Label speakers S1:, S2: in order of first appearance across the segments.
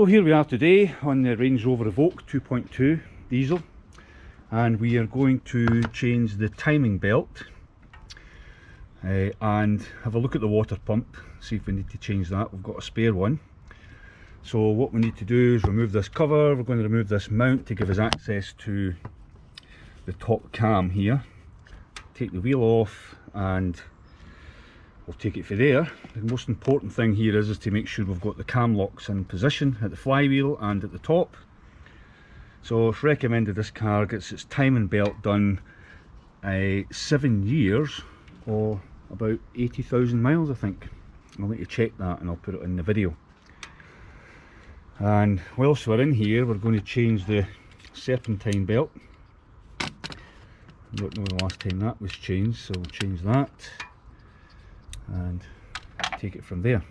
S1: here we are today on the Range Rover Evoque 2.2 diesel, and we are going to change the timing belt and have a look at the water pump, see if we need to change that. We've got a spare one. So what we need to do is remove this cover. We're going to remove this mount to give us access to the top cam here. Take the wheel off and we'll take it for there. The most important thing here is to make sure we've got the cam locks in position at the flywheel and at the top. So it's recommended this car gets its timing belt done 7 years or about 80,000 miles, I think. I'll need to check that and I'll put it in the video. And whilst we're in here, we're going to change the Serpentine belt. I don't know the last time that was changed, so we'll change that and take it from there.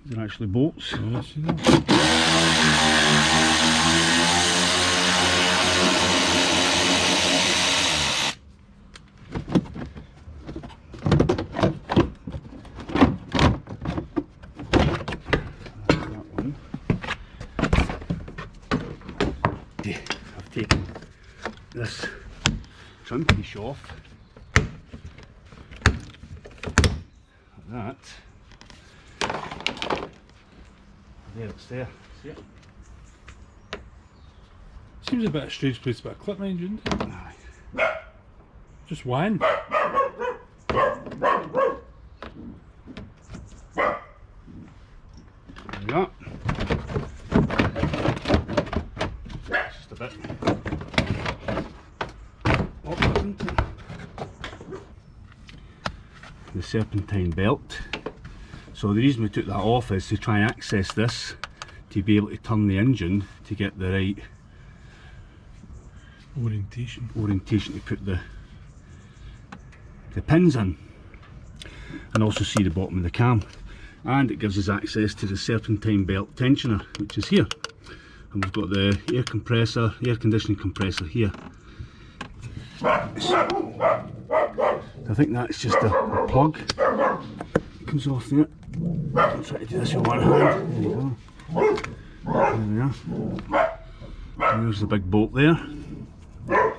S1: They're actually bolts.
S2: Yeah, I see that.
S1: That one. I've taken this trim piece off. Like that. There, it's there. See it?
S2: Seems a bit of a strange place to put a clip, mind you, isn't it?
S1: Aye.
S2: Just one.
S1: There we go. Just a bit. The Serpentine belt. So the reason we took that off is to try and access this to be able to turn the engine to get the right orientation to put the pins in, and also see the bottom of the cam. And it gives us access to the Serpentine belt tensioner, which is here, and we've got the air conditioning compressor here. So I think that's just a plug. It comes off there. I'll try to do this with one hand. There you go. There we are. There's the big bolt there. Well,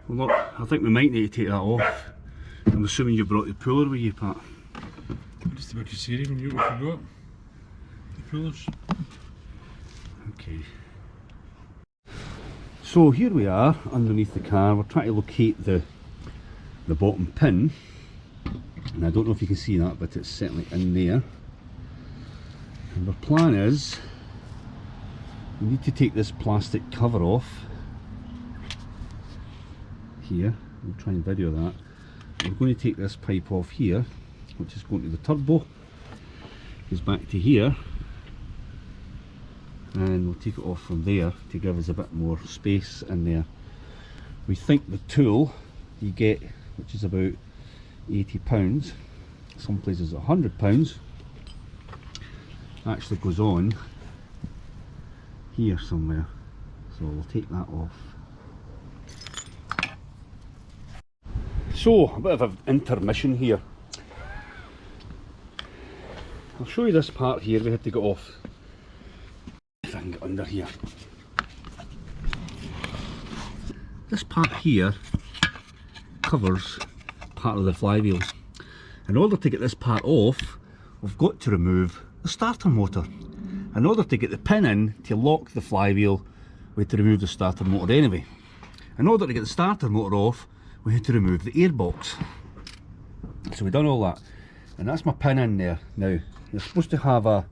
S1: look, I think we might need to take that off. I'm assuming you brought the puller with you, Pat.
S2: Just about to see when you forgot the pullers.
S1: Okay. So here we are underneath the car. We're trying to locate the bottom pin. And I don't know if you can see that, but it's certainly in there. And our plan is we need to take this plastic cover off here. We'll try and video that. We're going to take this pipe off here, which is going to the turbo, goes back to here, and we'll take it off from there to give us a bit more space in there. We think the tool you get, which is about £80, some places £100, actually goes on here somewhere, so we'll take that off. So a bit of an intermission here. I'll show you this part here we had to get off. If I can get under here. This part here covers part of the flywheel. In order to get this part off, we've got to remove the starter motor. In order to get the pin in to lock the flywheel, we had to remove the starter motor anyway. In order to get the starter motor off, we had to remove the airbox. So we've done all that, and that's my pin in there. Now you're supposed to have a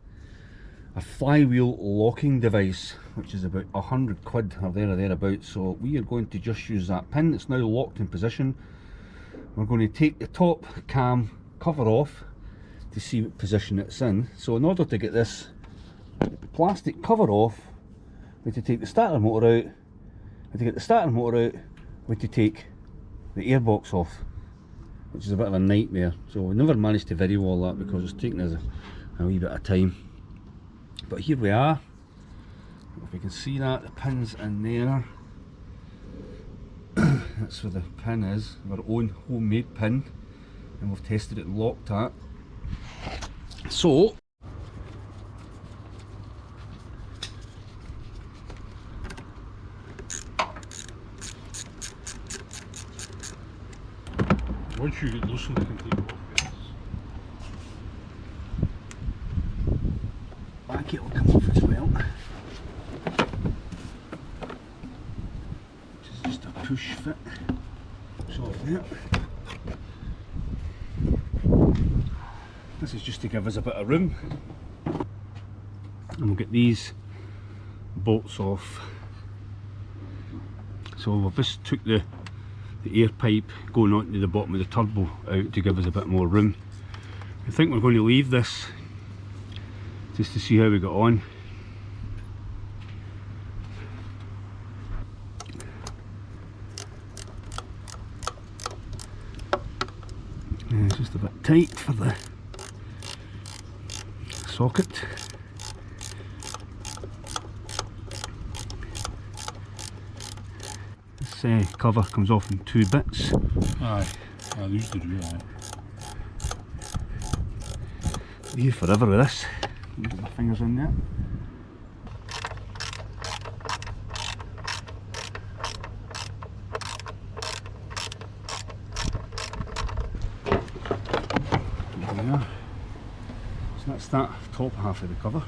S1: flywheel locking device, which is about £100 or there or thereabouts. So we are going to just use that pin. It's now locked in position. We're going to take the top cam cover off to see what position it's in. So in order to get this plastic cover off, we had to take the starter motor out, and to get the starter motor out, we had to take the airbox off, which is a bit of a nightmare. So we never managed to video all that because it's taking us a wee bit of time. But here we are. If we can see that, the pin's in there. That's where the pin is, our own homemade pin, and we've tested it and locked that. So
S2: once you get loosened, you can take it off.
S1: back it will come off as well, which is just a push fit. It's off there. This is just to give us a bit of room, and we'll get these bolts off. So we've just took the air pipe going onto the bottom of the turbo out to give us a bit more room. I think we're going to leave this just to see how we got on. It's just a bit tight for the socket. This cover comes off in 2 bits.
S2: Aye, I used to do that.
S1: Here forever with this. Get my fingers in there. There. So that's that top half of the cover.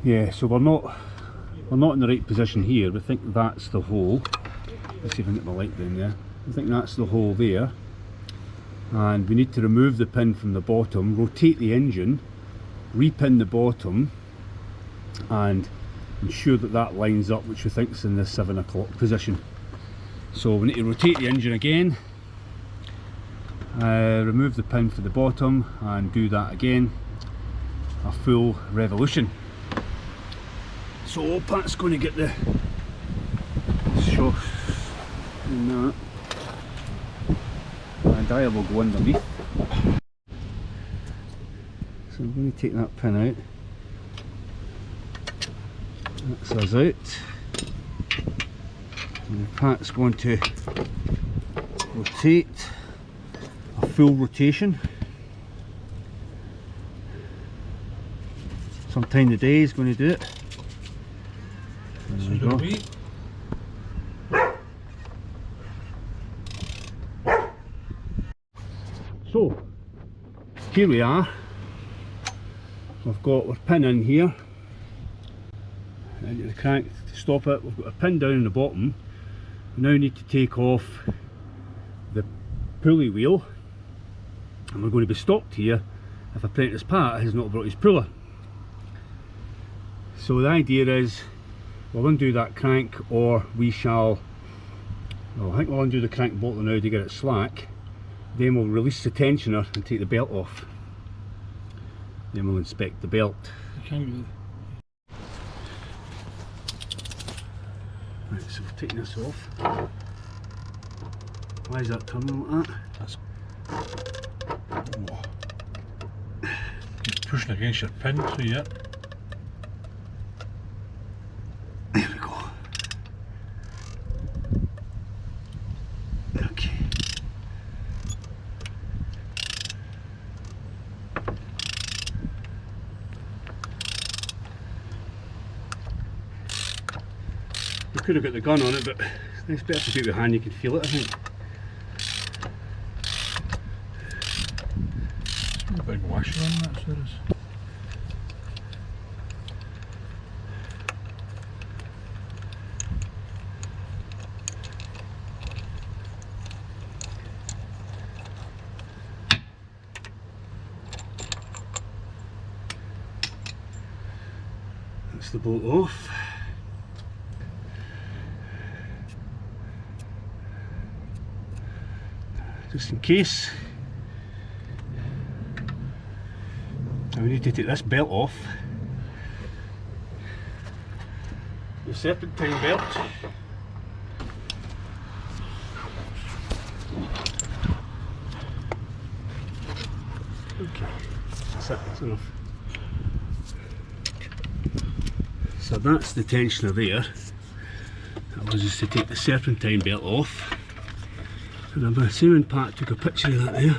S1: Yeah, so we're not in the right position here. We think that's the hole. Let's see if I can get my light down there. I think that's the hole there, and we need to remove the pin from the bottom, rotate the engine, repin the bottom, and ensure that that lines up, which we think is in the 7 o'clock position. So we need to rotate the engine again, remove the pin for the bottom, and do that again, a full revolution. So Pat's going to get the shock in that, and I will go underneath. So I'm going to take that pin out. That's us out. And Pat's going to rotate a full rotation. Sometime today he's going to do it. There we go. So here we are. We've got our pin in here, and the crank to stop it. We've got a pin down in the bottom. We now need to take off the pulley wheel, and we're going to be stopped here if Apprentice Pat has not brought his puller. So the idea is we'll undo that crank, or we shall, well, I think we'll undo the crank bolt now to get it slack, then we'll release the tensioner and take the belt off. Then we'll inspect the belt. Right, so we're taking this off. Why is that turning like that?
S2: That's keep pushing against your pin, so yeah.
S1: There we go. Okay. We could have got the gun on it, but it's better to do it with hand. You can feel it, I think.
S2: A big washer on that, so it is.
S1: That's the bolt off. just in case. Now we need to take this belt off. The Serpentine belt. Okay, that's it, that's enough. So that's the tensioner there. That was just to take the Serpentine belt off. And I'm assuming Pat took a picture of that there.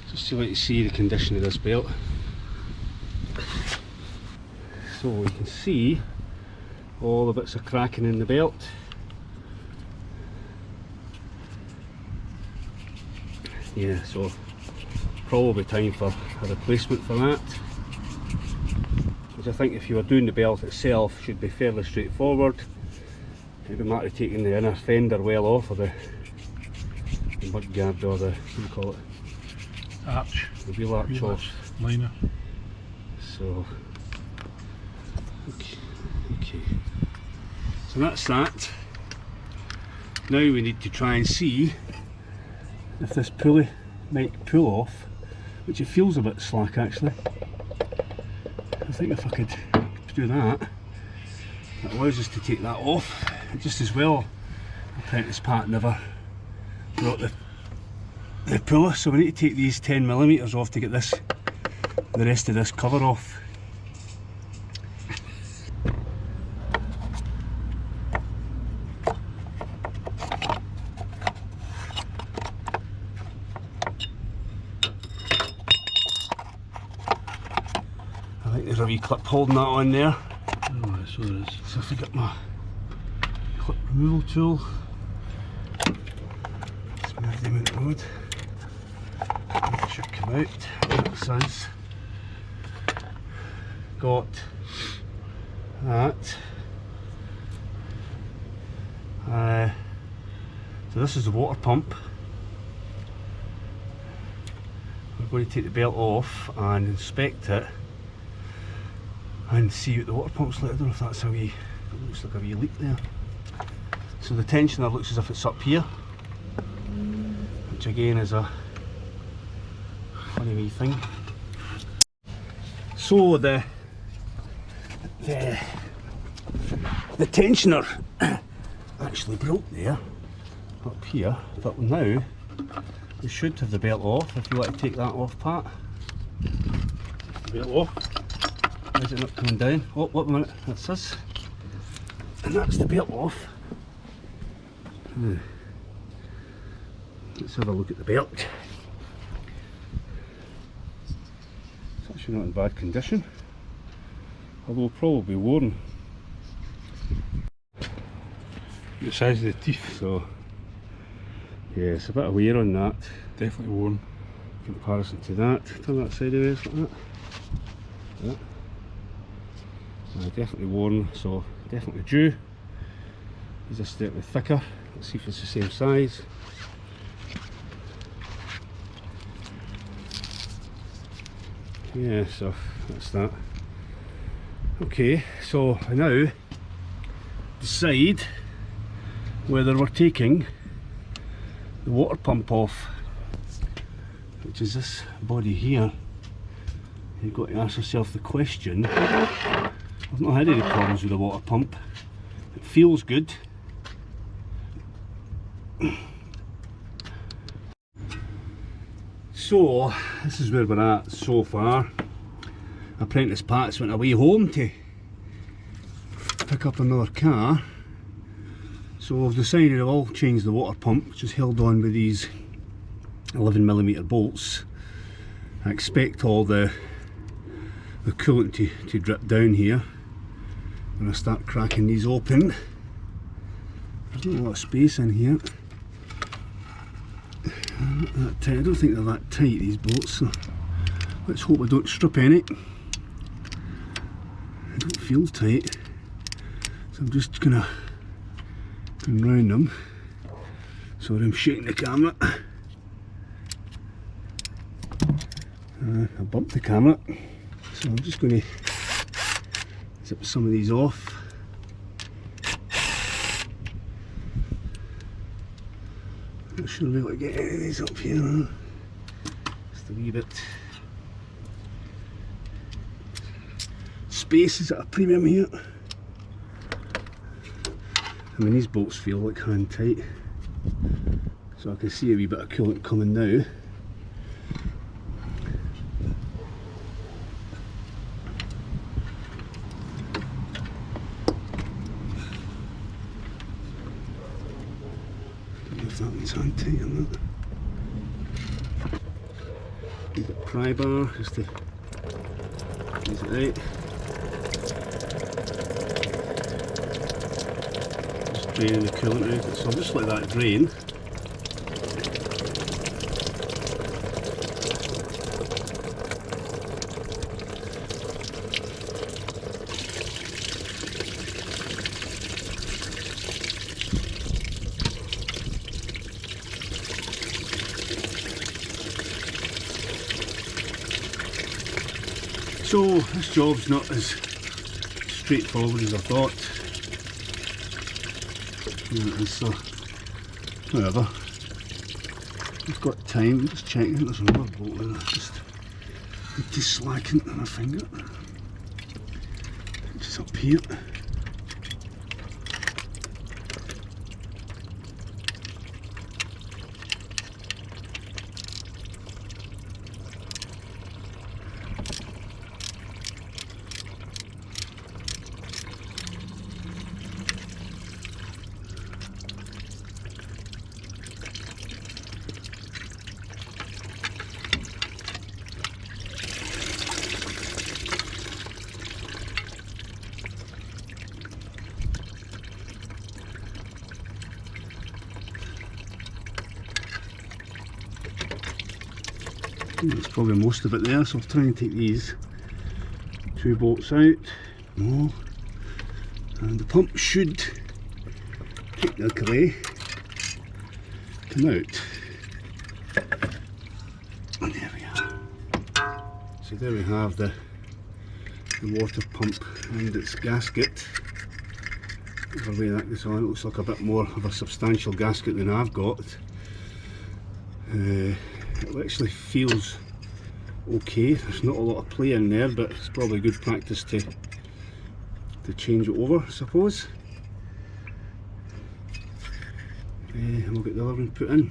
S1: Just to let you see the condition of this belt. So we can see all the bits of cracking in the belt. Yeah, so probably time for a replacement for that. Which I think if you were doing the belt itself should be fairly straightforward. It'd be a matter of taking the inner fender well off, or the mudguard, or the, what do you call it?
S2: Arch.
S1: The wheel arch off.
S2: Liner.
S1: So, okay. So that's that. Now we need to try and see if this pulley might pull off, which it feels a bit slack actually. I think if I could do that, that allows us to take that off. Just as well, apprentice Pat never brought the puller, so we need to take these 10mm off to get the rest of this cover off. I think there's a wee clip holding that on there.
S2: Oh, so there is.
S1: So if I get my clip removal tool, just move them out the road. It should come out. That sounds. Got that. So this is the water pump. We're going to take the belt off and inspect it and see what the water pump's like. I don't know if that's a wee, it looks like a wee leak there. So the tensioner looks as if it's up here, which again is a funny wee thing. So the tensioner actually broke there, up here, but now we should have the belt off. If you want to take that off, Pat. Belt off. Why is it not coming down? Oh, wait a minute, that's this. And that's the belt off. Let's have a look at the belt. It's actually not in bad condition, although probably worn.
S2: The size of the teeth.
S1: So, yeah, it's a bit of wear on that.
S2: Definitely worn.
S1: In comparison to that. Turn that sideways like that. Yeah. Definitely worn, so definitely due. These are slightly thicker. Let's see if it's the same size. Yeah, so that's that. Okay, so I now decide whether we're taking the water pump off, which is this body here. You've got to ask yourself the question. I've not had any problems with the water pump. It feels good. So this is where we're at so far. Apprentice Pat's went away home to pick up another car. So I've decided I'll change the water pump, which is held on with these 11mm bolts. I expect all the coolant to drip down here when I start cracking these open. There's not a lot of space in here. Not that tight. I don't think they're that tight, these bolts, so let's hope I don't strip any. They don't feel tight, so I'm just gonna go round them. Sorry, I'm shaking the camera. I bumped the camera, so I'm just going to zip some of these off.
S3: Not sure we'll be able to get any of these up here, huh? Just a wee bit. Space is at a premium here. I mean, these bolts feel like hand tight, so I can see a wee bit of coolant coming now. Don't know if that one's hand tight or not. A wee bit of pry bar just to ease it out. Draining the coolant out of it, so I'll just let that drain. So this job's not as straightforward as I thought. So, whatever. I've got time, just checking. There's another bolt there. I just need to slacken my finger. Just up here. That's probably most of it there, so I'll try and take these two bolts out. More. And the pump should technically come out. And there we are. So there we have the water pump and its gasket. Whatever way that goes on, it looks like a bit more of a substantial gasket than I've got. It actually feels okay. There's not a lot of play in there, but it's probably good practice to change it over, I suppose. And we'll get the other one put in.